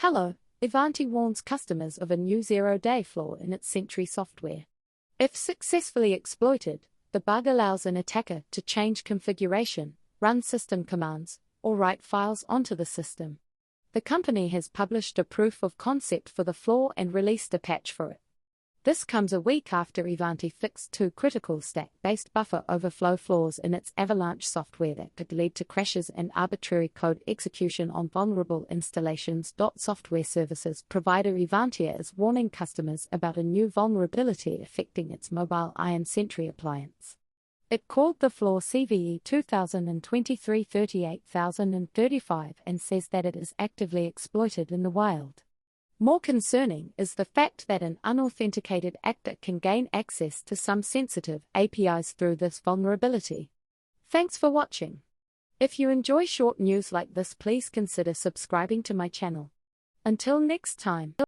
Hello, Ivanti warns customers of a new zero-day flaw in its Sentry software. If successfully exploited, the bug allows an attacker to change configuration, run system commands, or write files onto the system. The company has published a proof of concept for the flaw and released a patch for it. This comes a week after Ivanti fixed two critical stack-based buffer overflow flaws in its Avalanche software that could lead to crashes and arbitrary code execution on vulnerable installations.Software services. Provider Ivantia is warning customers about a new vulnerability affecting its MobileIron Sentry appliance. It called the flaw CVE 2023-38035 and says that it is actively exploited in the wild. More concerning is the fact that an unauthenticated actor can gain access to some sensitive APIs through this vulnerability. Thanks for watching. If you enjoy short news like this, please consider subscribing to my channel. Until next time.